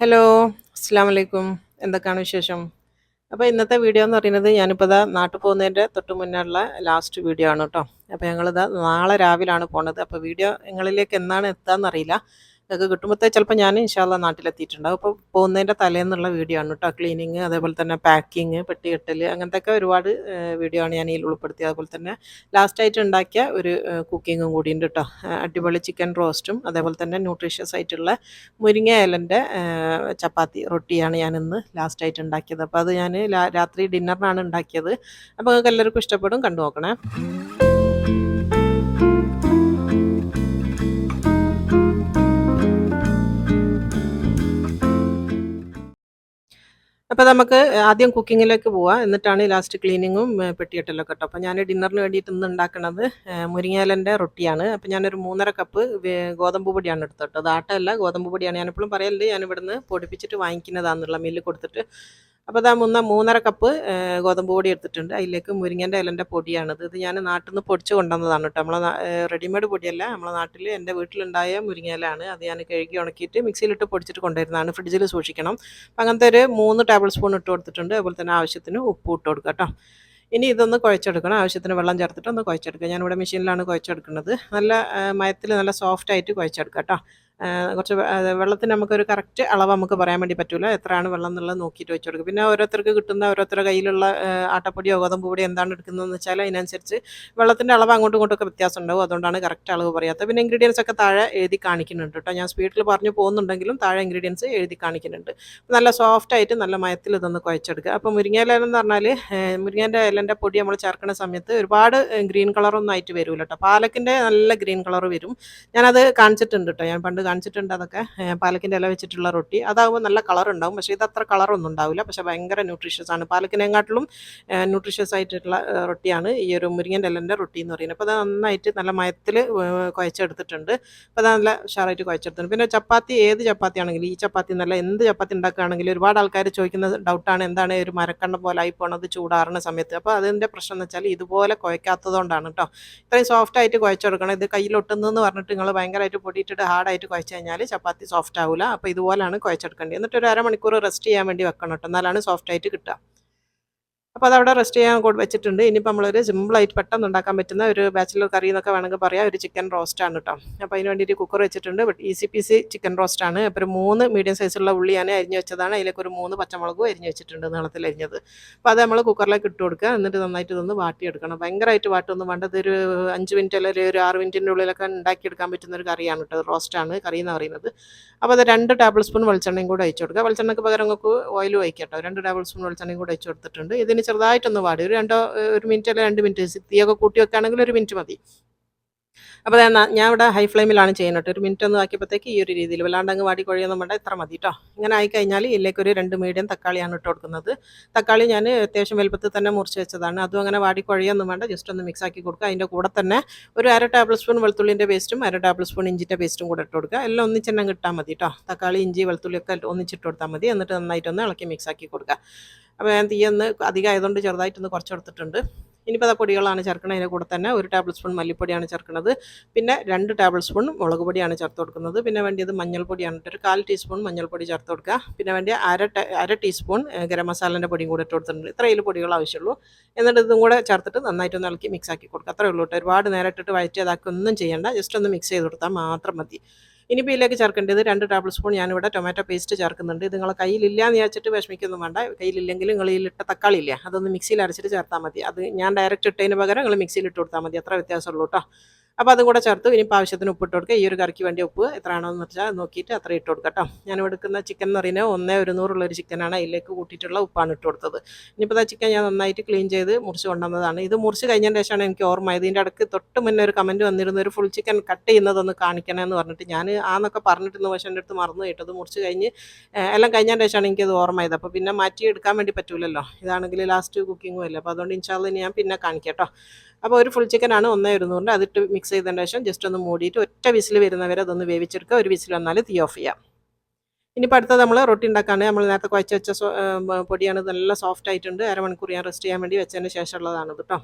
Hello, അസ്സലാമു അലൈക്കും. എന്തൊക്കെയാണ് വിശേഷം? അപ്പോൾ ഇന്നത്തെ വീഡിയോ എന്ന് പറയുന്നത് ഞാനിപ്പോൾ ദാ നാട്ടിൽ പോകുന്നതിൻ്റെ തൊട്ട് മുന്നേയുള്ള ലാസ്റ്റ് വീഡിയോ ആണ് കേട്ടോ. അപ്പോൾ ഞങ്ങളിതാ നാളെ രാവിലാണ് പോണത്. അപ്പോൾ വീഡിയോ നിങ്ങളിലേക്ക് എന്നാണ് എത്താന്നറിയില്ല. നിങ്ങൾക്ക് കിട്ടുമ്പോഴത്തേ ചിലപ്പോൾ ഞാൻ ഇൻഷാ അള്ളാ നാട്ടിലെത്തിയിട്ടുണ്ടാവും. അപ്പോൾ പോകുന്നതിൻ്റെ തലേന്നുള്ള വീഡിയോ ആണ് കേട്ടോ. ക്ലീനിങ്, അതേപോലെ തന്നെ പാക്കിങ്, പെട്ടി കെട്ടൽ, അങ്ങനത്തെയൊക്കെ ഒരുപാട് വീഡിയോ ആണ് ഞാൻ ഇതിൽ ഉൾപ്പെടുത്തിയത്. അതുപോലെ തന്നെ ലാസ്റ്റായിട്ട് ഉണ്ടാക്കിയ ഒരു കുക്കിങ്ങും കൂടി ഉണ്ട് കേട്ടോ. അടിപൊളി ചിക്കൻ റോസ്റ്റും അതേപോലെ തന്നെ ന്യൂട്രീഷ്യസ് ആയിട്ടുള്ള മുരിങ്ങ ഇലൻ്റെ ചപ്പാത്തി റൊട്ടിയാണ് ഞാനിന്ന് ലാസ്റ്റായിട്ട് ഉണ്ടാക്കിയത്. അപ്പോൾ അത് ഞാൻ രാത്രി ഡിന്നറിനാണ് ഉണ്ടാക്കിയത്. അപ്പോൾ നിങ്ങൾക്ക് എല്ലാവർക്കും ഇഷ്ടപ്പെടും, കണ്ടു നോക്കണേ. അപ്പോൾ നമുക്ക് ആദ്യം കുക്കിങ്ങിലേക്ക് പോവാം. എന്നിട്ടാണ് ലാസ്റ്റ് ക്ലീനിങ്ങും പെട്ടിയെട്ടലൊക്കെ കേട്ടോ. അപ്പോൾ ഞാൻ ഡിന്നറിന് വേണ്ടിയിട്ട് ഇന്ന് ഉണ്ടാക്കുന്നത് മുരിങ്ങയിലൻ്റെ റൊട്ടിയാണ്. അപ്പോൾ ഞാനൊരു 3.5 കപ്പ് ഗോതമ്പ് പൊടിയാണ് എടുത്തത് കേട്ടോ. അത് ആട്ടയല്ല, ഗോതമ്പ് പൊടിയാണ്. ഞാനെപ്പോഴും പറയലുണ്ട് ഞാൻ ഇവിടുന്ന് പൊടിപ്പിച്ചിട്ട് വാങ്ങിക്കുന്നതാണെന്നുള്ള മില്ല് കൊടുത്തിട്ട്. അപ്പോൾ അതാ 3.5 കപ്പ് ഗോതമ്പ് പൊടി എടുത്തിട്ടുണ്ട്. അതിലേക്ക് മുരിങ്ങൻ്റെ ഇലൻ്റെ പൊടിയാണിത്. ഇത് ഞാൻ നാട്ടിൽ നിന്ന് പൊടിച്ച് കൊണ്ടുവന്നതാണ് കേട്ടോ. നമ്മളെ റെഡിമെയ്ഡ് പൊടിയല്ല, നമ്മളെ നാട്ടിൽ എൻ്റെ വീട്ടിലുണ്ടായ മുരിങ്ങ ഇലയാണ്. അത് ഞാൻ കഴുകി ഉണക്കിയിട്ട് മിക്സിയിലിട്ട് പൊടിച്ചിട്ട് കൊണ്ടുവരുന്നതാണ്. ഫ്രിഡ്ജിൽ സൂക്ഷിക്കണം. അപ്പം അങ്ങനത്തെ ഒരു 3 ടേബിൾ സ്പൂൺ ഇട്ട് കൊടുത്തിട്ടുണ്ട്. അതുപോലെ തന്നെ ആവശ്യത്തിന് ഉപ്പ് ഇട്ട് കൊടുക്കുക കേട്ടോ. ഇനി ഇതൊന്ന് കുഴച്ചെടുക്കണം. ആവശ്യത്തിന് വെള്ളം ചേർത്തിട്ട് ഒന്ന് കുഴച്ചെടുക്കുക. ഞാനിവിടെ മെഷീനിലാണ് കുഴച്ചെടുക്കുന്നത്. നല്ല മയത്തിൽ നല്ല സോഫ്റ്റായിട്ട് കുഴച്ചെടുക്കുക കേട്ടോ. കുറച്ച് വെള്ളത്തിന് നമുക്കൊരു കറക്റ്റ് അളവ് നമുക്ക് പറയാൻ വേണ്ടി പറ്റില്ല. എത്രയാണ് വെള്ളം എന്നുള്ളത് നോക്കിയിട്ട് വെച്ച് കൊടുക്കുക. പിന്നെ ഓരോരുത്തർക്ക് കിട്ടുന്ന ഓരോരുത്തരുടെ കയ്യിലുള്ള ആട്ടപ്പൊടിയോ ഗോതമ്പ് പൊടിയോ എന്താണ് എടുക്കുന്നതെന്ന് വെച്ചാൽ അതിനനുസരിച്ച് വെള്ളത്തിൻ്റെ അളവ് അങ്ങോട്ടും ഇങ്ങോട്ടൊക്കെ വ്യത്യാസം ഉണ്ടാവും. അതുകൊണ്ടാണ് കറക്റ്റ് അളവ് പറയാത്തത്. പിന്നെ ഇൻഗ്രീഡിയൻസ് ഒക്കെ താഴെ എഴുതി കാണിക്കുന്നുണ്ട് കേട്ടോ. ഞാൻ സ്പീഡിൽ പറഞ്ഞു പോകുന്നുണ്ടെങ്കിലും താഴെ ഇൻഗ്രീഡിയൻസ് എഴുതി കാണിക്കുന്നുണ്ട്. നല്ല സോഫ്റ്റായിട്ട് നല്ല മയത്തിൽ ഇതൊന്ന് കുഴച്ചെടുക്കുക. അപ്പോൾ മുരിങ്ങയില എന്ന് പറഞ്ഞാൽ മുരിങ്ങേൻ്റെ ഇലൻ്റെ പൊടി നമ്മൾ ചേർക്കുന്ന സമയത്ത് ഒരുപാട് ഗ്രീൻ കളറൊന്നും ആയിട്ട് വരില്ല കേട്ടോ. പാലക്കിൻ്റെ നല്ല ഗ്രീൻ കളർ വരും. ഞാനത് കാണിച്ചിട്ടുണ്ട് കേട്ടോ. ഞാൻ പണ്ട് കാണിച്ചിട്ടുണ്ട് അതൊക്കെ. പാലക്കിൻ്റെ ഇല വെച്ചിട്ടുള്ള റൊട്ടി അതാകുമ്പോൾ നല്ല കളർ ഉണ്ടാവും. പക്ഷേ ഇത് അത്ര കളറൊന്നും ഉണ്ടാവില്ല. പക്ഷേ ഭയങ്കര ന്യൂട്രീഷ്യസ് ആണ്. പാലക്കിനെക്കാട്ടിലും ന്യൂട്രീഷ്യസ് ആയിട്ടുള്ള റൊട്ടിയാണ് ഈ ഒരു മുരിങ്ങൻ്റെ ഇലൻ്റെ റൊട്ടി എന്ന് പറയുന്നത്. അപ്പോൾ അത് നന്നായിട്ട് നല്ല മയത്തിൽ കുഴച്ചെടുത്തിട്ടുണ്ട്. അപ്പോൾ അത് നല്ല ഉഷാറായിട്ട് കുഴച്ചെടുത്തിട്ടുണ്ട്. പിന്നെ ചപ്പാത്തി, ഏത് ചപ്പാത്തി ആണെങ്കിലും, ഈ ചപ്പാത്തി എന്നല്ല എന്ത് ചപ്പാത്തി ഉണ്ടാക്കുകയാണെങ്കിലും ഒരുപാട് ആൾക്കാർ ചോദിക്കുന്ന ഡൗട്ടാണ് എന്താണ് ഒരു മരക്കണ്ണം പോലെ ആയി പോണത് ചൂടാറുന്ന സമയത്ത്. അപ്പോൾ അതിൻ്റെ പ്രശ്നം എന്ന് വെച്ചാൽ ഇതുപോലെ കുഴക്കാത്തതുകൊണ്ടാണ് കേട്ടോ. ഇത്രയും സോഫ്റ്റായിട്ട് കുഴച്ചെടുക്കണം. ഇത് കയ്യിലൊട്ടുന്നെന്ന് പറഞ്ഞിട്ട് നിങ്ങൾ ഭയങ്കരമായിട്ട് പൊടിയിട്ടിട്ട് ഹാർഡായിട്ട് കുഴച്ച് കഴിഞ്ഞാൽ ചപ്പാത്തി സോഫ്റ്റ് ആവില്ല. അപ്പോൾ ഇതുപോലെയാണ് കുഴച്ചെടുക്കേണ്ടത്. എന്നിട്ട് ഒരു അരമണിക്കൂർ റെസ്റ്റ് ചെയ്യാൻ വേണ്ടി വെക്കണം കേട്ടോ. എന്നാലാണ് സോഫ്റ്റായിട്ട് കിട്ടുക. അപ്പോൾ അതവിടെ റെസ്റ്റ് ചെയ്യാൻ വെച്ചിട്ടുണ്ട്. ഇനിയിപ്പോൾ നമ്മളൊരു സിമ്പിളായിട്ട് പെട്ടെന്ന് ഉണ്ടാക്കാൻ പറ്റുന്ന ഒരു ബാച്ചിലർ കറി എന്നൊക്കെ വേണമെങ്കിൽ പറയാം. ഒരു ചിക്കൻ റോസ്റ്റാണ് കേട്ടോ. അപ്പോൾ അതിന് വേണ്ടിയിട്ട് കുക്കർ വെച്ചിട്ടുണ്ട്. ഈസി പീസി ചിക്കൻ റോസ്റ്റാണ്. അപ്പോൾ ഒരു 3 മീഡിയം സൈസുള്ള ഉള്ളി ഞാൻ അരിഞ്ഞ് വെച്ചതാണ്. അതിലേക്ക് ഒരു 3 പച്ചമുളകും അരിഞ്ഞ് വെച്ചിട്ടുണ്ട്, നീളത്തിൽ അരിഞ്ഞത്. അപ്പോൾ അത് നമ്മൾ കുക്കറിലേക്ക് ഇട്ട് കൊടുക്കുക. എന്നിട്ട് നന്നായിട്ട് ഇതൊന്ന് വാട്ടിയെടുക്കണം. ഭയങ്കരമായിട്ട് വാട്ടൊന്നും വേണ്ടത്. ഒരു 5 മിനിറ്റ് അല്ലെങ്കിൽ ഒരു 6 മിനിറ്റിൻ്റെ ഉള്ളിലൊക്കെ ഉണ്ടാക്കിയെടുക്കാൻ പറ്റുന്ന ഒരു കറിയാണ് കേട്ടോ. റോസ്റ്റാണ് കറി എന്ന് പറയുന്നത്. അപ്പോൾ അത് 2 ടേബിൾ സ്പൂൺ വെളിച്ചെണ്ണയും കൂടെ ഒഴിച്ച് കൊടുക്കുക. വെളിച്ചെണ്ണയ്ക്ക് പകരം നിങ്ങൾക്ക് ഓയിൽ ഒഴിക്കാം കേട്ടോ. 2 ടേബിൾ സ്പൂൺ വെളിച്ചെണ്ണയും കൂടെ ഒഴിച്ച് കൊടുത്തിട്ടുണ്ട്. ഇതിന് ചെറുതായിട്ടൊന്ന് വാടി ഒരു 1 മിനിറ്റ് അല്ലെങ്കിൽ 2 മിനിറ്റ് തീയൊക്കെ കൂട്ടി വെക്കുകയാണെങ്കിൽ 1 മിനിറ്റ് മതി. അപ്പോൾ ഞാൻ ഇവിടെ ഹൈ ഫ്ലെയിമിലാണ് ചെയ്യുന്നത് കേട്ടോ. 1 മിനിറ്റ് ഒന്ന് ആക്കിയപ്പോഴത്തേക്ക് ഈ ഒരു രീതിയിൽ വല്ലാണ്ട് അങ്ങ് വാടി കുഴയൊന്നും വേണ്ട, ഇത്ര മതി കേട്ടോ. ഇങ്ങനെ ആയിക്കഴിഞ്ഞാൽ ഇതിലേക്ക് ഒരു 2 മീഡിയം തക്കാളിയാണ് ഇട്ട് കൊടുക്കുന്നത്. തക്കാളി ഞാൻ അത്യാവശ്യം വലുപ്പത്തിൽ തന്നെ മുറിച്ച് വെച്ചതാണ്. അതും അങ്ങനെ വാടി കുഴയൊന്നും വേണ്ട, ജസ്റ്റ് ഒന്ന് മിക്സ് ആക്കി കൊടുക്കുക. അതിൻ്റെ കൂടെ തന്നെ ഒരു 1/2 ടേബിൾ സ്പൂൺ വെളുത്തുള്ളിൻ്റെ പേസ്റ്റും 1/2 ടേബിൾ സ്പൂൺ ഇഞ്ചിൻ്റെ പേസ്റ്റും കൂടെ ഇട്ട് കൊടുക്കുക. എല്ലാം ഒന്നിച്ചെണ്ണം കിട്ടാൻ മതി കേട്ടോ. തക്കാളി, ഇഞ്ചി, വെളുത്തുള്ളിയൊക്കെ ഒന്നിച്ചിട്ട് കൊടുത്താൽ മതി. എന്നിട്ട് നന്നായിട്ടൊന്ന് ഇളക്കി മിക്സ് ആക്കി കൊടുക്കുക. അപ്പോൾ ഞാൻ തീയൊന്ന് അധികം ആയതുകൊണ്ട് ചെറുതായിട്ടൊന്ന് കുറച്ചെടുത്തിട്ടുണ്ട്. ഇനിയിപ്പോൾ പൊടികളാണ് ചേർക്കുന്നത്. അതിൻ്റെ കൂടെ തന്നെ 1 ടേബിൾ സ്പൂൺ മല്ലിപ്പൊടിയാണ് ചേർക്കുന്നത്. പിന്നെ 2 ടേബിൾ സ്പൂൺ മുളക് പൊടിയാണ് ചേർത്ത് കൊടുക്കുന്നത്. പിന്നെ വേണ്ടിയത് മഞ്ഞൾപ്പൊടിയാണ്. ഒരു 1/4 ടീസ്പൂൺ മഞ്ഞൾപ്പൊടി ചേർത്ത് കൊടുക്കുക. പിന്നെ വേണ്ടിയ അര ടീസ്പൂൺ ഗരം മസാലേൻ്റെ പൊടിയും കൂടെ ഇട്ട് കൊടുത്തിട്ടുണ്ട്. ഇത്രയും പൊടികൾ ആവശ്യമുള്ളൂ. എന്നിട്ട് ഇതും കൂടെ ചേർത്തിട്ട് നന്നായിട്ടൊന്ന് ഇളക്കി മിക്സ് ആക്കി കൊടുക്കുക. അത്രയേ ഉള്ളൂ കേട്ടോ. ഒരുപാട് നേരം ഇട്ടിട്ട് വഴറ്റിയതാക്കി ഒന്നും ചെയ്യേണ്ട, ജസ്റ്റ് ഒന്ന് മിക്സ് ചെയ്ത് കൊടുത്താൽ മാത്രം മതി. ഇനിയിപ്പോൾ ഇതിലേക്ക് ചേർക്കേണ്ടത് 2 ടേബിൾ സ്പൂൺ ഞാനിവിടെ ടൊമാറ്റോ പേസ്റ്റ് ചേർക്കുന്നുണ്ട്. ഇത് നിങ്ങളെ കയ്യിലില്ല എന്ന് വിചാരിച്ചിട്ട് വിഷമിക്കൊന്നും വേണ്ട. കയ്യിലില്ലെങ്കിൽ നിങ്ങൾ ഇതിലിട്ട തക്കാളി ഇല്ലേ, അതൊന്ന് മിക്സിയിൽ അരച്ചിട്ട് ചേർത്താൽ മതി. അത് ഞാൻ ഡയറക്റ്റ് ഇട്ടതിന് പകരം നിങ്ങൾ മിക്സിയിൽ ഇട്ട് കൊടുത്താൽ മതി. അത്ര വ്യത്യാസമുള്ളൂ കേട്ടോ. അപ്പോൾ അതും കൂടെ ചേർത്ത് ഇനിയിപ്പോൾ ആവശ്യത്തിന് ഉപ്പ് ഇട്ട് കൊടുക്കുക. ഈ ഒരു കറിക്ക് വേണ്ടി ഉപ്പ് എത്രയാണോ എന്ന് വെച്ചാൽ നോക്കിയിട്ട് അത്ര ഇട്ട് കൊടുക്കുക കേട്ടോ. ഞാൻ എടുക്കുന്ന ചിക്കൻ എന്ന് പറയുന്നത് 1/100 ചിക്കനാണ്. അതിലേക്ക് കൂട്ടിയിട്ടുള്ള ഉപ്പാണ് ഇട്ട് കൊടുത്തത്. ഇനിയിപ്പോൾ ആ ചിക്കൻ ഞാൻ നന്നായിട്ട് ക്ലീൻ ചെയ്ത് മുറിച്ച് കൊണ്ടുവന്നതാണ്. ഇത് മുറിച്ച് കഴിഞ്ഞതിന് ശേഷമാണ് എനിക്ക് ഓർമ്മ. ഇതിൻ്റെ ഇടയ്ക്ക് തൊട്ട് മുന്നേ ഒരു കമൻറ്റ് വന്നിരുന്ന ഒരു ഫുൾ ചിക്കൻ കട്ട് ചെയ്യുന്നതൊന്ന് കാണിക്കണമെന്ന് പറഞ്ഞിട്ട് ഞാൻ ആന്നൊക്കെ പറഞ്ഞിരുന്നു. പക്ഷേ എൻ്റെ അടുത്ത് മറന്നു കേട്ടത്. മുറിച്ച് കഴിഞ്ഞ് എല്ലാം കഴിഞ്ഞതിന് ശേഷമാണ് എനിക്കത് ഓർമ്മയത്. അപ്പോൾ പിന്നെ മാറ്റി എടുക്കാൻ വേണ്ടി പറ്റില്ലല്ലോ. ഇതാണെങ്കിൽ ലാസ്റ്റ് കുക്കിങ്ങും അല്ലേ. അപ്പോൾ അതുകൊണ്ട് ഇൻഷാ അല്ലാഹ് ഞാൻ പിന്നെ കാണിക്കാം കേട്ടോ. അപ്പോൾ ഒരു ഫുൾ ചിക്കനാണ് 1/100. അതിട്ട് മിക്സ് ചെയ്തതിന് ശേഷം ജസ്റ്റ് ഒന്ന് മൂടിയിട്ട് ഒറ്റ വിസിൽ വരുന്നവരെ അതൊന്ന് വേവിച്ചെടുക്കുക. ഒരു വിസിൽ വന്നാൽ തീ ഓഫ് ചെയ്യാം. ഇനിയിപ്പോൾ അടുത്തത് നമ്മൾ റൊട്ടി ഉണ്ടാക്കാണ്. നമ്മൾ നേരത്തെ കുഴച്ച് വെച്ച പൊടിയാണ്. നല്ല സോഫ്റ്റ് ആയിട്ടുണ്ട്. അരമണിക്കൂർ ഞാൻ റെസ്റ്റ് ചെയ്യാൻ വേണ്ടി വെച്ചതിന് ശേഷമുള്ളതാണ് കേട്ടോ.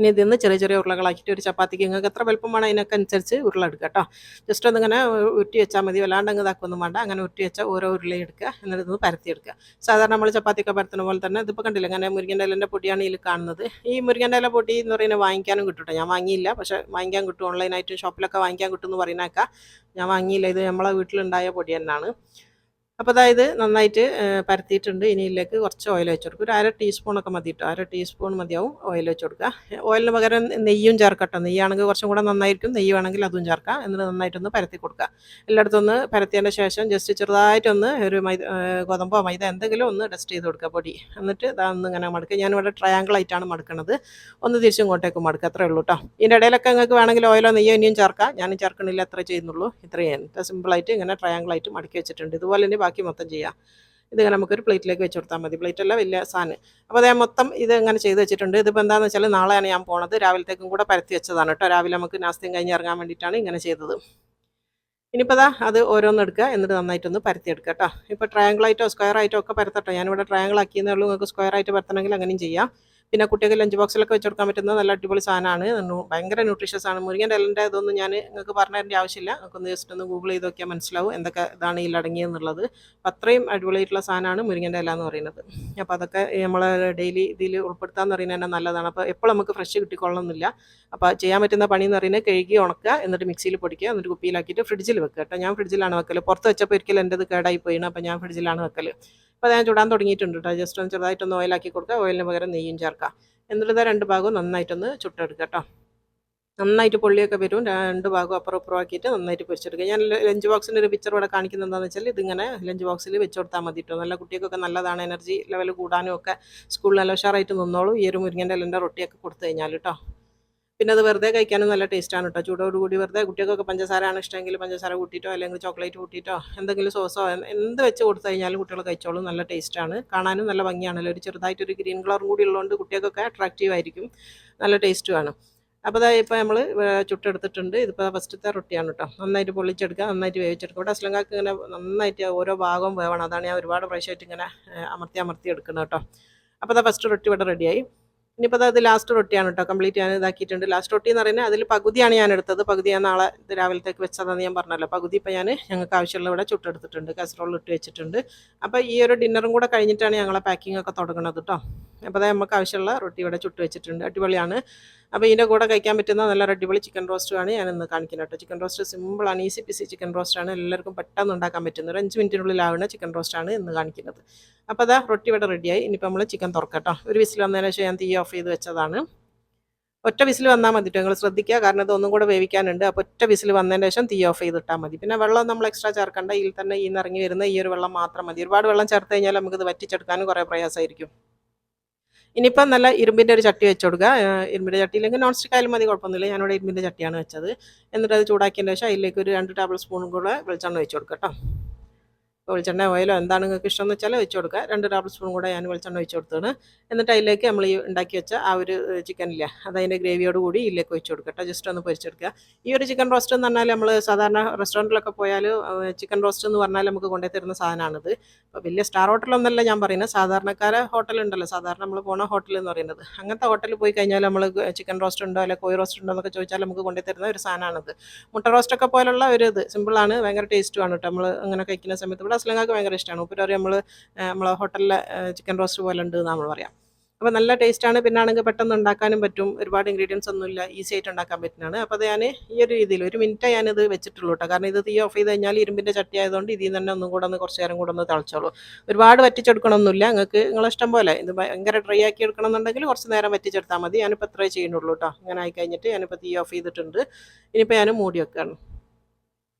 ഇനി ഇതിൽ നിന്ന് ചെറിയ ചെറിയ ഉരുളകളാക്കിയിട്ട് ഒരു ചപ്പാത്തിക്ക് നിങ്ങൾക്ക് എത്ര വലുപ്പം വേണം അതിനൊക്കെ അനുസരിച്ച് ഉരുള എടുക്കുക കേട്ടോ. ജസ്റ്റ് ഒന്നിങ്ങനെ ഉരുട്ടി വെച്ചാൽ മതി, വല്ലാണ്ട് അങ്ങ് ഇതാക്കൊന്നും വേണ്ട. അങ്ങനെ ഉരുട്ടി വെച്ചാൽ ഓരോ ഉരുളയും എടുക്കുക, എന്നിട്ട് ഇത് പരത്തിയെടുക്കുക. സാധാരണ നമ്മൾ ചപ്പാത്തിയൊക്കെ പരത്തുന്ന പോലെ തന്നെ. ഇതിപ്പോൾ കണ്ടില്ല, അങ്ങനെ മുരിങ്ങൻ്റെ ഇലേൻ്റെ പൊടിയാണ് ഇതിൽ കാണുന്നത്. ഈ മുരിങ്ങൻ്റെ ഇല പൊടി എന്ന് പറയുന്നത് വാങ്ങിക്കാനും കിട്ടും കേട്ടോ. ഞാൻ വാങ്ങിയില്ല, പക്ഷേ വാങ്ങിക്കാൻ കിട്ടും, ഓൺലൈനായിട്ട് ഷോപ്പിലൊക്കെ വാങ്ങിക്കാൻ കിട്ടും എന്ന് പറയുന്നേക്കാം. ഞാൻ വാങ്ങിയില്ല, ഇത് നമ്മളെ വീട്ടിലുണ്ടായ പൊടി തന്നെയാണ്. അപ്പോൾ അതായത് നന്നായിട്ട് പരത്തിയിട്ടുണ്ട്. ഇനി ഇതിലേക്ക് കുറച്ച് ഓയിൽ വെച്ച് കൊടുക്കുക. ഒരു 1/2 ടീസ്പൂണൊക്കെ മതി കേട്ടോ, 1/2 ടീസ്പൂൺ മതിയാവും ഓയിൽ വെച്ച് കൊടുക്കുക. ഓയിലിന് പകരം നെയ്യും ചേർക്കട്ടോ, നെയ്യാണെങ്കിൽ കുറച്ചും കൂടെ നന്നായിരിക്കും, നെയ്യ് വേണമെങ്കിൽ അതും ചേർക്കാം. എന്നിട്ട് നന്നായിട്ടൊന്ന് പരത്തി കൊടുക്കുക. എല്ലായിടത്തും ഒന്ന് പരത്തിയതിൻ്റെ ശേഷം ജസ്റ്റ് ചെറുതായിട്ടൊന്ന് ഒരു ഗോതമ്പോ മൈദ എന്തെങ്കിലും ഒന്ന് ഡസ്റ്റ് ചെയ്ത് കൊടുക്കുക പൊടി. എന്നിട്ട് ഇതാന്ന് ഇങ്ങനെ മടക്കുക. ഞാനിവിടെ ട്രയാങ്കിളായിട്ടാണ് മടക്കുന്നത്. ഒന്ന് തിരിച്ചും ഇങ്ങോട്ടേക്ക് മടക്കുക, അത്രേ ഉള്ളൂ കേട്ടോ. ഇതിൻ്റെ ഇടയിലൊക്കെ നിങ്ങൾക്ക് വേണമെങ്കിൽ ഓയിലോ നെയ്യോ ഇനിയും ചേർക്കാം. ഞാൻ ചേർക്കണില്ല, അത്രേ ചെയ്യുന്നുള്ളൂ. ഇത്രയും സിമ്പിളായിട്ട് ഇങ്ങനെ ട്രയാങ്കിളായിട്ട് മടക്കി വെച്ചിട്ടുണ്ട്. ഇതുപോലെ തന്നെ ബാക്കി മൊത്തം ചെയ്യാം. ഇതിങ്ങനെ നമുക്കൊരു പ്ലേറ്റിലേക്ക് വെച്ച് കൊടുത്താൽ മതി. പ്ലേറ്റല്ല, വലിയ സാധനം. അപ്പോൾ അതേ മൊത്തം ഇത് ഇങ്ങനെ ചെയ്ത് വെച്ചിട്ടുണ്ട്. ഇതിപ്പോൾ എന്താണെന്ന് വെച്ചാൽ നാളെയാണ് ഞാൻ പോണത്. രാവിലത്തേക്കും കൂടെ പരത്തി വെച്ചതാണ് കേട്ടോ. രാവിലെ നമുക്ക് നാസ്തയും കഴിഞ്ഞ് ഇറങ്ങാൻ വേണ്ടിയിട്ടാണ് ഇങ്ങനെ ചെയ്തത്. ഇനിയിപ്പോൾ അത് ഓരോന്ന് എടുക്കുക, എന്നിട്ട് നന്നായിട്ടൊന്ന് പരത്തിയെടുക്കുക കേട്ടോ. ഇപ്പോൾ ട്രയാങ്കിളായിട്ടോ സ്ക്വയർ ആയിട്ടോ ഒക്കെ പരത്തട്ടോ. ഞാനിവിടെ ട്രയാങ്കിൾ ആക്കിയെന്നേ ഉള്ളൂ. നിങ്ങൾക്ക് സ്ക്വയർ ആയിട്ട് പരത്തണമെങ്കിൽ അങ്ങനെയും ചെയ്യാം. പിന്നെ കുട്ടികൾക്ക് ലഞ്ച് ബോക്സിലൊക്കെ വെച്ച് കൊടുക്കാൻ പറ്റുന്ന നല്ല അടിപൊളി സാധനമാണ്. ഭയങ്കര ന്യൂട്രീഷ്യസ് ആണ്. മുരിങ്ങൻ്റെ ഇലൻ്റെ ഇതൊന്നും ഞാൻ നിങ്ങൾക്ക് പറഞ്ഞു തരേണ്ട ആവശ്യമില്ല. നമുക്കൊന്ന് ജസ്റ്റ് ഒന്ന് ഗൂഗിൾ ചെയ്ത് നോക്കിയാൽ മനസ്സിലാവും എന്തൊക്കെ ഇതാണ് ഇതിൽ അടങ്ങിയെന്നുള്ളത്. അപ്പോൾ അത്രയും അടിപൊളിയായിട്ടുള്ള സാധനമാണ് മുരിങ്ങൻ്റെ ഇല എന്ന് പറയുന്നത്. അപ്പോൾ അതൊക്കെ നമ്മൾ ഡെയിലി ഇതിൽ ഉൾപ്പെടുത്താമെന്ന് പറയുന്നത് തന്നെ നല്ലതാണ്. അപ്പോൾ എപ്പോൾ നമുക്ക് ഫ്രഷ് കിട്ടിക്കൊള്ളണമെന്നില്ല. അപ്പോൾ ചെയ്യാൻ പറ്റുന്ന പണി എന്ന് പറയുന്നത് കഴുകി ഉണക്കുക, എന്നിട്ട് മിക്സിയിൽ പൊടിക്കുക, എന്നിട്ട് കുപ്പിയിലാക്കിയിട്ട് ഫ്രിഡ്ജിൽ വെക്കുക കേട്ടോ. ഞാൻ ഫ്രിഡ്ജിലാണ് വെക്കൽ. പുറത്ത് വെച്ചപ്പോൾ ഒരിക്കലും എൻ്റെ കേടായി പോയിണ്. അപ്പോൾ ഞാൻ ഫ്രിഡ്ജിലാണ് വെക്കൽ. അപ്പോൾ ഞാൻ ചൂടാൻ തുടങ്ങിയിട്ടുണ്ട് കേട്ടോ. ജസ്റ്റ് ഒന്ന് ചെറുതായിട്ടൊന്ന് ഓയിലാക്കി കൊടുക്കുക, ഓയിലിന് പകരം നെയ്യും ചേർക്കുക. എന്നിട്ട് 2 ഭാഗവും നന്നായിട്ടൊന്ന് ചുട്ടെടുക്കുക കേട്ടോ. നന്നായിട്ട് പൊള്ളിയൊക്കെ വരും. 2 ഭാഗവും അപ്പുറം ഇപ്പുറം ആക്കിയിട്ട് നന്നായിട്ട് പൊരിച്ചെടുക്കുക. ഞാൻ ലഞ്ച് ബോക്സിൻ്റെ ഒരു പിക്ചർ ഇവിടെ കാണിക്കുന്നത് എന്താണെന്ന് വെച്ചാൽ ഇതിങ്ങനെ ലഞ്ച് ബോക്സിൽ വെച്ച് കൊടുത്താൽ മതി കേട്ടോ. നല്ല കുട്ടികൾക്കൊക്കെ നല്ലതാണ്, എനർജി ലെവൽ കൂടാനും ഒക്കെ സ്കൂളിൽ നല്ല ഉഷാറായിട്ട് നിന്നോളൂ ഈ ഒരു മുരിങ്ങൻ്റെ ഇലൻ്റെ റൊട്ടിയൊക്കെ കൊടുത്തു കഴിഞ്ഞാൽ കേട്ടോ. പിന്നെ അത് വെറുതെ കഴിക്കാനും നല്ല ടേസ്റ്റാണ് കേട്ടോ. ചൂടോടുകൂടി വെറുതെ കുട്ടികൾക്കൊക്കെ പഞ്ചസാരയാണ് ഇഷ്ടമെങ്കിൽ പഞ്ചസാര കൂട്ടിയിട്ടോ അല്ലെങ്കിൽ ചോക്ലേറ്റ് കൂട്ടിയിട്ടോ എന്തെങ്കിലും സോസോ എന്ത് വെച്ച് കൊടുത്തു കഴിഞ്ഞാലും കുട്ടികൾ കഴിച്ചോളും. നല്ല ടേസ്റ്റാണ്, കാണാനും നല്ല ഭംഗിയാണല്ലോ. ഒരു ചെറുതായിട്ടൊരു ഗ്രീൻ കളറും കൂടി ഉള്ളതുകൊണ്ട് കുട്ടികൾക്കൊക്കെ അട്രാക്റ്റീവ് ആയിരിക്കും, നല്ല ടേസ്റ്റുമാണ്. അപ്പോൾ ഇപ്പോൾ നമ്മൾ ചുട്ടെടുത്തിട്ടുണ്ട്. ഇതിപ്പോൾ ഫസ്റ്റത്തെ റൊട്ടിയാണ് കേട്ടോ. നന്നായിട്ട് പൊള്ളിച്ചെടുക്കുക, നന്നായിട്ട് വേവിച്ചെടുക്കുക. ഇവിടെ അസ്ലങ്കാക്ക് ഇങ്ങനെ നന്നായിട്ട് ഓരോ ഭാഗവും വേവണം. അതാണ് ഞാൻ ഒരുപാട് പ്രാവശ്യമായിട്ട് ഇങ്ങനെ അമർത്തി എടുക്കുന്നത് കേട്ടോ. അപ്പോൾ ഫസ്റ്റ് റൊട്ടി ഇവിടെ റെഡിയായി. ഇനിയിപ്പോൾ അത് ലാസ്റ്റ് റൊട്ടിയാണ് കേട്ടോ. കംപ്ലീറ്റ് ഞാൻ ഇതാക്കിയിട്ടുണ്ട്. ലാസ്റ്റ് റൊട്ടി എന്ന് പറയുന്നത് അതിൽ പകുതിയാണ് ഞാൻ എടുത്തത്. പകുതി ഞാൻ നാളെ ഇത് രാവിലത്തേക്ക് വെച്ചതെന്ന് ഞാൻ പറഞ്ഞല്ലോ. പകുതി ഇപ്പോൾ ഞങ്ങൾക്ക് ആവശ്യമുള്ള ഇവിടെ ചുട്ടെടുത്തിട്ടുണ്ട്, കാസറോളിൽ ഇട്ട് വെച്ചിട്ടുണ്ട്. അപ്പോൾ ഈ ഒരു ഡിന്നറും കൂടെ കഴിഞ്ഞിട്ടാണ് ഞങ്ങളെ പാക്കിംഗ് ഒക്കെ തുടങ്ങുന്നത് കേട്ടോ. അപ്പോൾ നമുക്ക് ആവശ്യമുള്ള റൊട്ടി ഇവിടെ ചുട്ട് വെച്ചിട്ടുണ്ട്. അടിപൊളിയാണ്. അപ്പോൾ ഇതിൻ്റെ കൂടെ കഴിക്കാൻ പറ്റുന്ന നല്ല അടിപൊളി ചിക്കൻ റോസ്റ്റുമാണ് ഞാൻ ഇന്ന് കാണിക്കുന്നത് കേട്ടോ. ചിക്കൻ റോസ്റ്റ് സിമ്പിളാണ്, ഈസി പിസി ചിക്കൻ റോസ്റ്റാണ്. എല്ലാവർക്കും പെട്ടെന്ന് ഉണ്ടാക്കാൻ പറ്റുന്ന ഒരു 5 മിനിറ്റിനുള്ളിലാവുന്ന ചിക്കൻ റോസ്റ്റാണ് ഇന്ന് കാണിക്കുന്നത്. അപ്പോൾ റൊട്ടി ഇവിടെ റെഡിയായി. ഇനിയിപ്പോൾ നമ്മൾ ചിക്കൻ തുറക്കട്ടോ. ഒരു വിസിൽ വന്നതിന് ശേഷം ഞാൻ തീ ഓഫ് ചെയ്ത് വെച്ചതാണ്. ഒറ്റ വിസിൽ വന്നാൽ മതി കേട്ടോ. നിങ്ങൾ ശ്രദ്ധിക്കുക, കാരണം ഇത് ഒന്നും കൂടെ വേവിക്കാനുണ്ട്. അപ്പോൾ ഒറ്റ വിസിൽ വന്നതിന് ശേഷം തീ ഓഫ് ചെയ്തിട്ടാൽ മതി. പിന്നെ വെള്ളം നമ്മൾ എക്സ്ട്രാ ചേർക്കേണ്ട. ഇതിൽ തന്നെ ഈ ഇറങ്ങി വരുന്ന ഈ ഒരു വെള്ളം മാത്രം മതി. ഒരുപാട് വെള്ളം ചേർത്ത് കഴിഞ്ഞാൽ നമുക്കിത് വറ്റിച്ചെടുക്കാനും കുറേ പ്രയാസമായിരിക്കും. ഇനിയിപ്പം നല്ല ഇരുമ്പിൻ്റെ ഒരു ചട്ടി വെച്ച് കൊടുക്കുക. ഇരുമ്പിൻ്റെ ചട്ടിയില്ലെങ്കിൽ നോൺ സ്റ്റിക്ക് ആയാലും മതി, കുഴപ്പമൊന്നുമില്ല. ഞാനിവിടെ ഇരുമ്പിൻ്റെ ചട്ടിയാണ് വെച്ചത്. എന്നിട്ട് അത് ചൂടാക്കിയതിന് ശേഷം അതിലേക്ക് ഒരു 2 ടേബിൾ സ്പൂൺ കൂടെ വെളിച്ചെണ്ണ ഒഴിച്ച് കൊടുക്കുക കേട്ടോ. വെളിച്ചെണ്ണ ഓയിലോ എന്താണ് നിങ്ങൾക്ക് ഇഷ്ടം എന്ന് വെച്ചാൽ വെച്ച് കൊടുക്കുക. 2 ടേബിൾ സ്പൂൺ കൂടെ ഞാൻ വെളിച്ചെണ്ണ ഒഴിച്ച് കൊടുത്തതാണ്. എന്നിട്ട് അതിലേക്ക് നമ്മൾ ഈ ഉണ്ടാക്കി വെച്ച ആ ഒരു ചിക്കനില്ല, അതതിൻ്റെ ഗ്രേവിയോട് കൂടി ഇതിലേക്ക് ഒഴിച്ച് കൊടുക്കുക കേട്ടോ. ജസ്റ്റ് ഒന്ന് പൊരിച്ചെടുക്കുക. ഈ ഒരു ചിക്കൻ റോസ്റ്റ് എന്ന് പറഞ്ഞാൽ നമ്മൾ സാധാരണ റെസ്റ്റോറൻറ്റിലൊക്കെ പോയാൽ ചിക്കൻ റോസ്റ്റ് എന്ന് പറഞ്ഞാൽ നമുക്ക് കൊണ്ടുപോയി തരുന്ന സാധനമാണിത്. അപ്പോൾ വലിയ സ്റ്റാർ ഹോട്ടലൊന്നല്ല ഞാൻ പറയുന്നത്, സാധാരണക്കാരെ ഹോട്ടലുണ്ടല്ലോ, സാധാരണ നമ്മൾ പോണ ഹോട്ടൽ എന്ന് പറയുന്നത്. അങ്ങനത്തെ ഹോട്ടലിൽ പോയി കഴിഞ്ഞാൽ നമ്മൾ ചിക്കൻ റോസ്റ്റ് ഉണ്ടോ അല്ലെങ്കിൽ കോഴി റോസ്റ്റ് ഉണ്ടോ എന്നൊക്കെ ചോദിച്ചാൽ നമുക്ക് കൊണ്ടുപോയി തരുന്ന ഒരു സാധനമാണിത്. മുട്ട റോസ്റ്റൊക്കെ പോലുള്ള ഒരു ഇത് സിമ്പിളാണ്, ഭയങ്കര ടേസ്റ്റുമാണ് കേട്ടോ. നമ്മൾ അങ്ങനെ കഴിക്കുന്ന സമയത്ത് ഇവിടെ അസ്ലങ്ങൾക്ക് ഭയങ്കര ഇഷ്ടമാണ്. ഉപ്പുരറി നമ്മളെ ഹോട്ടലിലെ ചിക്കൻ റോസ്റ്റ് പോലെ ഉണ്ട് എന്ന് നമ്മൾ പറയാം. അപ്പോൾ നല്ല ടേസ്റ്റാണ്. പിന്നെ ആണെങ്കിൽ പെട്ടെന്ന് ഉണ്ടാക്കാനും പറ്റും. ഒരുപാട് ഇൻഗ്രീഡിയൻസ് ഒന്നുമില്ല, ഈസി ആയിട്ട് ഉണ്ടാക്കാൻ പറ്റുന്നതാണ്. അപ്പോൾ അത് ഞാൻ ഈ ഒരു രീതിയിൽ 1 മിനിറ്റ് ഞാനിത് വെച്ചിട്ടുള്ളൂ കേട്ടോ. കാരണം ഇത് തീ ഓഫ് ചെയ്ത് കഴിഞ്ഞാൽ ഇരുമ്പിൻ്റെ ചട്ടി ആയതുകൊണ്ട് ഇതിൽ തന്നെ ഒന്നും കൂടെ കുറച്ച് നേരം കൂടെ ഒന്ന് തിളച്ചോളൂ. ഒരുപാട് വറ്റിച്ചെടുക്കണമൊന്നുമില്ല. നിങ്ങൾക്ക് നിങ്ങളെ ഇഷ്ടം പോലെ ഇത് ഭയങ്കര ഡ്രൈ ആക്കി എടുക്കണമെന്നുണ്ടെങ്കിൽ കുറച്ച് നേരം വറ്റിച്ചെടുത്താൽ മതി. ഞാനിപ്പോൾ എത്രയേ ചെയ്യുന്നുള്ളൂ കേട്ടോ. ഇങ്ങനെ ആയി കഴിഞ്ഞിട്ട് ഞാനിപ്പോൾ തീ ഓഫ് ചെയ്തിട്ടുണ്ട്. ഇനിയിപ്പോൾ ഞാൻ മൂടി വെക്കുകയാണ്.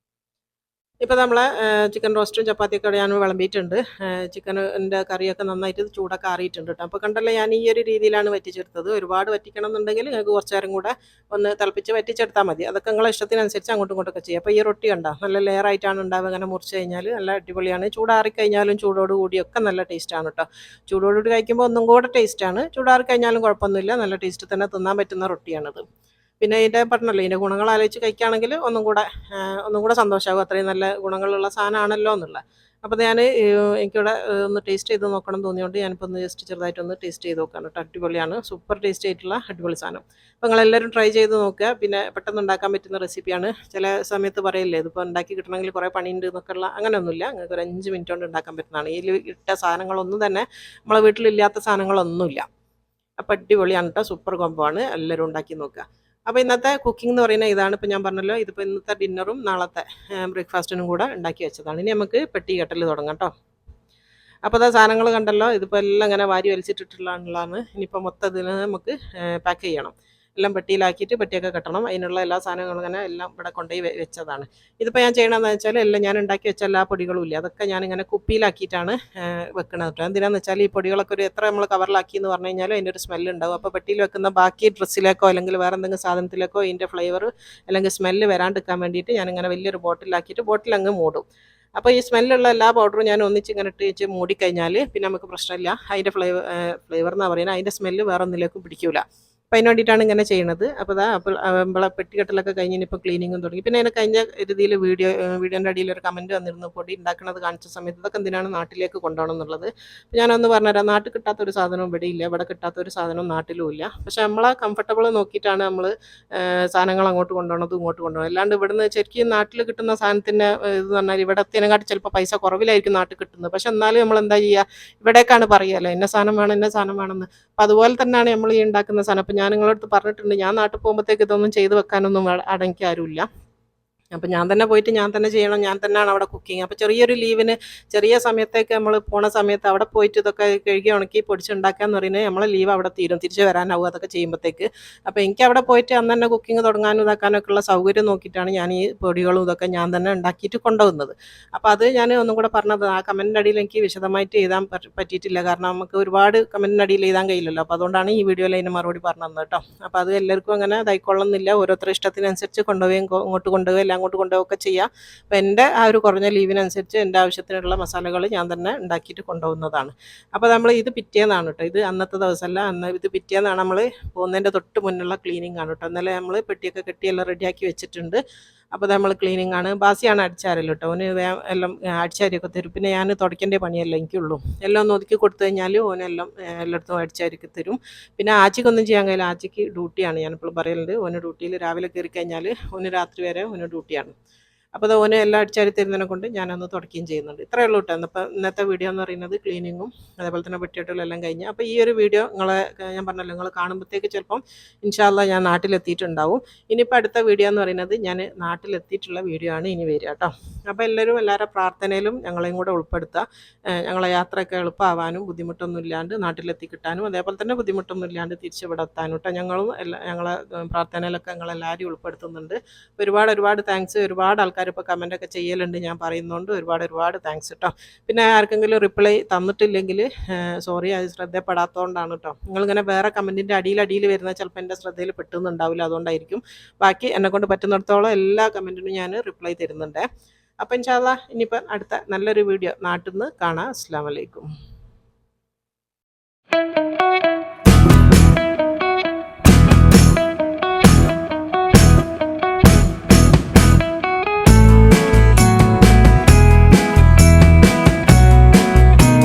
ഇപ്പോൾ നമ്മളെ ചിക്കൻ റോസ്റ്റും ചപ്പാത്തിയൊക്കെ ഞാൻ വിളമ്പിയിട്ടുണ്ട്. ചിക്കനിൻ്റെ കറിയൊക്കെ നന്നായിട്ട് ചൂടൊക്കെ ആറിയിട്ടുണ്ട് കേട്ടോ. അപ്പോൾ കണ്ടല്ലോ, ഞാൻ ഈ ഒരു രീതിയിലാണ് വറ്റിച്ചെടുത്തത്. ഒരുപാട് വറ്റിക്കണം എന്നുണ്ടെങ്കിൽ നിങ്ങൾക്ക് കുറച്ച് നേരം കൂടെ ഒന്ന് തിളപ്പിച്ച് വറ്റിച്ചെടുത്താൽ മതി. അതൊക്കെ നിങ്ങളെ ഇഷ്ടത്തിനനുസരിച്ച് അങ്ങോട്ടും ഇങ്ങോട്ടൊക്കെ ചെയ്യാം. അപ്പോൾ ഈ റൊട്ടി കണ്ടോ, നല്ല ലെയറായിട്ടാണ് ഉണ്ടാവുക. അങ്ങനെ മുറിച്ച് കഴിഞ്ഞാൽ നല്ല അടിപൊളിയാണ്. ചൂടാറിക്കഴിഞ്ഞാലും ചൂടോട് കൂടിയൊക്കെ നല്ല ടേസ്റ്റാണ് കേട്ടോ. ചൂടോടുകൂടി കഴിക്കുമ്പോൾ ഒന്നും കൂടെ ടേസ്റ്റാണ്. ചൂടാറി കഴിഞ്ഞാലും കുഴപ്പമൊന്നുമില്ല, നല്ല ടേസ്റ്റ് തന്നെ തിന്നാൻ പറ്റുന്ന റൊട്ടിയാണിത്. പിന്നെ ഇതിൻ്റെ പറഞ്ഞല്ലോ ഇതിൻ്റെ ഗുണങ്ങൾ ആലോചിച്ച് കഴിക്കുകയാണെങ്കിൽ ഒന്നും കൂടെ സന്തോഷമാകും, അത്രയും നല്ല ഗുണങ്ങളുള്ള സാധനമാണല്ലോ എന്നുള്ള. അപ്പോൾ ഞാൻ എനിക്കിവിടെ ഒന്ന് ടേസ്റ്റ് ചെയ്ത് നോക്കണം തോന്നിയോണ്ട് ഞാനിപ്പോൾ ഒന്ന് ജസ്റ്റ് ചെറുതായിട്ടൊന്ന് ടേസ്റ്റ് ചെയ്ത് നോക്കുകയാണ് കേട്ടോ. അടിപൊളിയാണ്, സൂപ്പർ ടേസ്റ്റ് ആയിട്ടുള്ള അടിപൊളി സാധനം. അപ്പോൾ നിങ്ങളെല്ലാവരും ട്രൈ ചെയ്ത് നോക്കുക. പിന്നെ പെട്ടെന്ന് ഉണ്ടാക്കാൻ പറ്റുന്ന റെസിപ്പിയാണ്. ചില സമയത്ത് പറയില്ലേ ഇതിപ്പോൾ ഉണ്ടാക്കി കിട്ടണമെങ്കിൽ കുറേ പണിയുണ്ട് എന്നൊക്കെയുള്ള, അങ്ങനെയൊന്നുമില്ല. നിങ്ങൾക്ക് ഒരു 5 മിനിറ്റ് കൊണ്ട് ഉണ്ടാക്കാൻ പറ്റുന്നതാണ്. ഇതിൽ ഇട്ട സാധനങ്ങളൊന്നും തന്നെ നമ്മളെ വീട്ടിലില്ലാത്ത സാധനങ്ങളൊന്നുമില്ല. അപ്പോൾ അടിപൊളിയാണ് കേട്ടോ, സൂപ്പർ കോംബോ ആണ്. എല്ലാവരും ഉണ്ടാക്കി നോക്കുക. അപ്പോൾ ഇന്നത്തെ കുക്കിംഗ് എന്ന് പറയുന്നത് ഇതാണ്. ഇപ്പോൾ ഞാൻ പറഞ്ഞല്ലോ, ഇതിപ്പോൾ ഇന്നത്തെ ഡിന്നറും നാളത്തെ ബ്രേക്ക്ഫാസ്റ്റിനും കൂടെ ഉണ്ടാക്കി വെച്ചതാണ്. ഇനി നമുക്ക് പെട്ടി കെട്ടൽ തുടങ്ങാം കേട്ടോ. അപ്പോൾ അതാ സാധനങ്ങൾ കണ്ടല്ലോ, ഇതിപ്പോൾ എല്ലാം ഇങ്ങനെ വാരി വലിച്ചിട്ടിട്ടുള്ളതാണ്. ഇനിയിപ്പോൾ മൊത്തം ഇതിന് നമുക്ക് പാക്ക് ചെയ്യണം. എല്ലാം പെട്ടിയിലാക്കിയിട്ട് പെട്ടിയൊക്കെ കെട്ടണം. അതിനുള്ള എല്ലാ സാധനങ്ങളും ഇങ്ങനെ എല്ലാം ഇവിടെ കൊണ്ടുപോയി വെച്ചതാണ്. ഇതിപ്പോൾ ഞാൻ ചെയ്യണമെന്ന് വെച്ചാൽ എല്ലാം ഞാൻ ഉണ്ടാക്കി വെച്ച എല്ലാ പൊടികളും ഇല്ല, അതൊക്കെ ഞാനിങ്ങനെ കുപ്പിയിലാക്കിയിട്ടാണ് വെക്കുന്നത് കേട്ടോ. എന്തിനാന്ന് വെച്ചാൽ ഈ പൊടികളൊക്കെ ഒരു എത്ര നമ്മൾ കവറിലാക്കി എന്ന് പറഞ്ഞു കഴിഞ്ഞാൽ അതിൻ്റെ ഒരു സ്മെല്ല് ഉണ്ടാവും. അപ്പോൾ പെട്ടിയിൽ വെക്കുന്ന ബാക്കി ഡ്രസ്സിലേക്കോ അല്ലെങ്കിൽ വേറെ എന്തെങ്കിലും സാധനത്തിലേക്കോ ഇതിൻ്റെ ഫ്ലേവർ അല്ലെങ്കിൽ സ്മെല്ല് വരാണ്ടിരിക്കാൻ വേണ്ടിയിട്ട് ഞാനിങ്ങനെ വലിയൊരു ബോട്ടിലാക്കിയിട്ട് ബോട്ടിലങ്ങ് മൂടും. അപ്പോൾ ഈ സ്മെല്ലുള്ള എല്ലാ പൗഡറും ഞാൻ ഇങ്ങനെ ഇട്ട് വെച്ച് മൂടിക്കഴിഞ്ഞാൽ പിന്നെ നമുക്ക് പ്രശ്നമില്ല. അതിൻ്റെ ഫ്ലേവർ എന്ന് പറയുന്നത് അതിൻ്റെ സ്മെല്ല് വേറെ ഒന്നിലേക്കും പിടിക്കില്ല. അപ്പോൾ അതിന് വേണ്ടിയിട്ടാണ് ഇങ്ങനെ ചെയ്യുന്നത്. അപ്പോൾ നമ്മളെ പെട്ടിക്കെട്ടലൊക്കെ കഴിഞ്ഞ് ഇപ്പോൾ ക്ലീനിങ്ങും തുടങ്ങി. പിന്നെ അതിന് കഴിഞ്ഞ രീതിയിൽ വീഡിയോൻ്റെ അടിയിൽ ഒരു കമൻറ്റ് വന്നിരുന്നു, പൊടി ഉണ്ടാക്കുന്നത് കാണിച്ച സമയത്ത് ഇതൊക്കെ എന്തിനാണ് നാട്ടിലേക്ക് കൊണ്ടുപോകണം എന്നുള്ളത്. അപ്പോൾ ഞാനൊന്ന് പറഞ്ഞുതരാം. നാട്ടിൽ കിട്ടാത്തൊരു സാധനവും ഇവിടെ ഇല്ല, ഇവിടെ കിട്ടാത്തൊരു സാധനവും നാട്ടിലും ഇല്ല. പക്ഷേ നമ്മളെ കംഫർട്ടബിൾ നോക്കിയിട്ടാണ് നമ്മൾ സാധനങ്ങൾ അങ്ങോട്ട് കൊണ്ടുപോകണത് ഇങ്ങോട്ട് കൊണ്ടുപോകണം. അല്ലാണ്ട് ഇവിടുന്ന് ശരിക്കും നാട്ടിൽ കിട്ടുന്ന സാധനത്തിൻ്റെ ഇത് പറഞ്ഞാൽ ഇവിടെ എത്തിയതിനെക്കാട്ടി ചിലപ്പോൾ പൈസ കുറവിലായിരിക്കും നാട്ടിൽ കിട്ടുന്നത്. പക്ഷെ എന്നാലും നമ്മൾ എന്താ ചെയ്യുക, ഇവിടേക്കാണ് പറയുകയല്ലോ ഇന്ന സാധനം വേണം ഇന്ന സാധനം വേണമെന്ന്. അപ്പോൾ അതുപോലെ തന്നെയാണ് നമ്മൾ ഈ ഉണ്ടാക്കുന്ന സാധനം. അപ്പോൾ ഞാൻ നിങ്ങളുടെ അടുത്ത് പറഞ്ഞിട്ടുണ്ട്, ഞാൻ നാട്ടിൽ പോകുമ്പോഴത്തേക്ക് ഇതൊന്നും ചെയ്ത് വെക്കാനൊന്നും അടങ്ങി ആരുമില്ല. അപ്പം ഞാൻ തന്നെ പോയിട്ട് ഞാൻ തന്നെ ചെയ്യണം, ഞാൻ തന്നെയാണ് അവിടെ കുക്കിങ്. അപ്പോൾ ചെറിയൊരു ലീവിന് ചെറിയ സമയത്തേക്ക് നമ്മൾ പോണ സമയത്ത് അവിടെ പോയിട്ട് ഇതൊക്കെ കഴുകി ഉണക്കി പൊടിച്ചുണ്ടാക്കുക എന്ന് പറയുന്നത് നമ്മളെ ലീവ് അവിടെ തീരും, തിരിച്ച് വരാനാവും അതൊക്കെ ചെയ്യുമ്പോഴത്തേക്ക്. അപ്പോൾ എനിക്ക് അവിടെ പോയിട്ട് അന്ന് തന്നെ കുക്കിംഗ് തുടങ്ങാനും ഇതാക്കാനൊക്കെ ഉള്ള സൗകര്യം നോക്കിയിട്ടാണ് ഞാൻ ഈ പൊടികളും ഇതൊക്കെ ഞാൻ തന്നെ ഉണ്ടാക്കിയിട്ട് കൊണ്ടുപോകുന്നത്. അപ്പോൾ അത് ഞാൻ ഒന്നും കൂടെ പറഞ്ഞത്, ആ കമൻറ്റിൻ്റെ അടിയിൽ എനിക്ക് വിശദമായിട്ട് എഴുതാൻ പറ്റിയിട്ടില്ല, കാരണം നമുക്ക് ഒരുപാട് കമൻറ്റിൻ്റെ അടിയിൽ എഴുതാൻ കഴിയില്ലല്ലോ. അപ്പോൾ അതുകൊണ്ടാണ് ഈ വീഡിയോയിൽ അതിന് മറുപടി പറഞ്ഞു തന്നത് കേട്ടോ. അപ്പോൾ അത് എല്ലാവർക്കും അങ്ങനെ ഇതായിക്കൊള്ളുന്നില്ല, ഓരോരുത്തരുടെ ഇഷ്ടത്തിനനുസരിച്ച് കൊണ്ടുപോവുകയും അങ്ങോട്ട് കൊണ്ടുപോവുകയും അങ്ങോട്ട് കൊണ്ടുപോവുകയൊക്കെ ചെയ്യാം. അപ്പോൾ എൻ്റെ ആ ഒരു കുറഞ്ഞ ലീവിനനുസരിച്ച് എൻ്റെ ആവശ്യത്തിനുള്ള മസാലകൾ ഞാൻ തന്നെ ഉണ്ടാക്കിയിട്ട് കൊണ്ടുപോകുന്നതാണ്. അപ്പോൾ നമ്മൾ ഇത് പിറ്റേന്നാണ് കേട്ടോ, ഇത് അന്നത്തെ ദിവസമല്ല, ഇത് പിറ്റേന്നാണ് നമ്മൾ പോകുന്നതിൻ്റെ തൊട്ട് മുന്നുള്ള ക്ലീനിങ് ആണ് കേട്ടോ. ഇന്നലെ നമ്മൾ പെട്ടിയൊക്കെ കെട്ടി എല്ലാം റെഡിയാക്കി വെച്ചിട്ടുണ്ട്. അപ്പോൾ നമ്മൾ ക്ലീനിങ് ആണ്. ബാസിയാണ് അടിച്ചാരല്ലോ കേട്ടോ, ഓന് എല്ലാം അടിച്ചാരിയൊക്കെ തരും. പിന്നെ ഞാൻ തുടയ്ക്കേണ്ട പണിയല്ല എനിക്കുള്ളൂ, എല്ലാം ഒന്ന് ഒതുക്കി കൊടുത്തു കഴിഞ്ഞാൽ ഓനെല്ലാം എല്ലായിടത്തും അടിച്ചാരിയൊക്കെ തരും. പിന്നെ ആച്ചിക്കൊന്നും ചെയ്യാൻ കഴിയില്ല, ആച്ചിക്ക് ഡ്യൂട്ടിയാണ്. ഞാനിപ്പോൾ പറയലുണ്ട്, ഓന് ഡ്യൂട്ടിയിൽ രാവിലെ കയറി കഴിഞ്ഞാൽ ഓന് രാത്രി വരെ ഓന് ഡ്യൂട്ടിയാണ്. അപ്പോൾ അത് ഓന് എല്ലാം അടിച്ചാരി തരുന്നതിനെ കൊണ്ട് ഞാനൊന്ന് തുടക്കുകയും ചെയ്യുന്നുണ്ട്. ഇത്രയേ ഉള്ളൂ കേട്ടോ. അപ്പോൾ ഇന്നത്തെ വീഡിയോ എന്ന് പറയുന്നത് ക്ലീനിങ്ങും അതേപോലെ തന്നെ പെട്ടിയിട്ടുള്ളെല്ലാം കഴിഞ്ഞ്. അപ്പോൾ ഈ ഒരു വീഡിയോ ഞാൻ പറഞ്ഞല്ലോ, നിങ്ങൾ കാണുമ്പോഴത്തേക്ക് ചിലപ്പം ഇൻഷാ അല്ലാഹ് ഞാൻ നാട്ടിലെത്തിയിട്ടുണ്ടാവും. ഇനിയിപ്പോൾ അടുത്ത വീഡിയോ എന്ന് പറയുന്നത് ഞാൻ നാട്ടിലെത്തിയിട്ടുള്ള വീഡിയോ ആണ് ഇനി വരിക കേട്ടോ. അപ്പോൾ എല്ലാവരുടെ പ്രാർത്ഥനയിലും ഞങ്ങളെയും കൂടെ ഉൾപ്പെടുത്തുക. ഞങ്ങളെ യാത്രയൊക്കെ എളുപ്പമാവാനും ബുദ്ധിമുട്ടൊന്നും ഇല്ലാണ്ട് നാട്ടിലെത്തി കിട്ടാനും അതേപോലെ തന്നെ ബുദ്ധിമുട്ടൊന്നും ഇല്ലാണ്ട് തിരിച്ച് ഇവിടെ എത്താനും കേട്ടോ. ഞങ്ങളെ പ്രാർത്ഥനയിലൊക്കെ ഞങ്ങളെല്ലാവരും ഉൾപ്പെടുത്തുന്നുണ്ട്. ഒരുപാട് താങ്ക്സ്. ഒരുപാട് ആൾക്കാർ ഇപ്പോൾ കമൻറ്റൊക്കെ ചെയ്യലുണ്ട്, ഞാൻ പറയുന്നുണ്ട്. ഒരുപാട് താങ്ക്സ് കേട്ടോ. പിന്നെ ആർക്കെങ്കിലും റിപ്ലൈ തന്നിട്ടില്ലെങ്കിൽ സോറി, അത് ശ്രദ്ധപ്പെടാത്തതുകൊണ്ടാണ് കേട്ടോ. നിങ്ങളിങ്ങനെ വേറെ കമൻറ്റിൻ്റെ അടിയിൽ വരുന്ന ചിലപ്പോൾ എൻ്റെ ശ്രദ്ധയിൽ പെട്ടുന്നുണ്ടാവില്ല, അതുകൊണ്ടായിരിക്കും. ബാക്കി എന്നെക്കൊണ്ട് പറ്റുന്നിടത്തോളം എല്ലാ കമൻറ്റിനും ഞാൻ റിപ്ലൈ തരുന്നുണ്ട്. അപ്പോൾ ഇൻഷാ അല്ലാഹ് ഇനിയിപ്പോൾ അടുത്ത നല്ലൊരു വീഡിയോ നാട്ടിൽ നിന്ന് കാണാം. അസ്സലാമു അലൈക്കും.